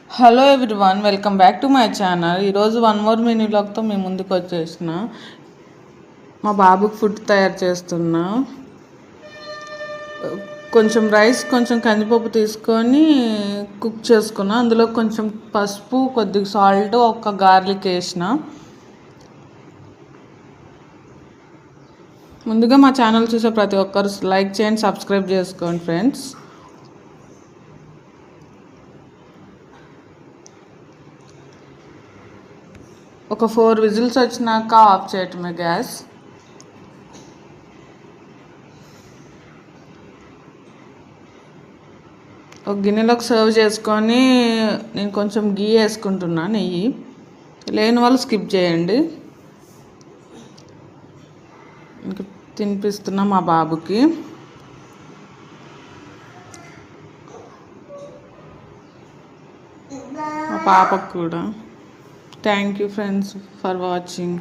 Hello everyone, welcome back to my channel. ఈరోజు one more mini వ్లాగ్తో మేము ముందుకు వచ్చేసిన. మా బాబుకి ఫుడ్ తయారు చేస్తున్నా. కొంచెం రైస్, కొంచెం కందిపప్పు తీసుకొని కుక్ చేసుకున్నా. అందులో కొంచెం పసుపు, కొద్దిగా సాల్ట్, ఒక గార్లిక్ వేసిన. ముందుగా మా ఛానల్ చూసే ప్రతి ఒక్కరు లైక్ చేయండి, సబ్స్క్రైబ్ చేసుకోండి ఫ్రెండ్స్. ఒక 4 విజిల్స్ వచ్చినాక ఆఫ్ చేయటమే గ్యాస్. ఒక గిన్నెలోకి సర్వ్ చేసుకొని నేను కొంచెం గీ వేసుకుంటున్నా, నెయ్యి. లేని వాళ్ళు స్కిప్ చేయండి. ఇంక తినిపిస్తున్నా మా బాబుకి, మా పాపకు కూడా. Thank you friends for watching.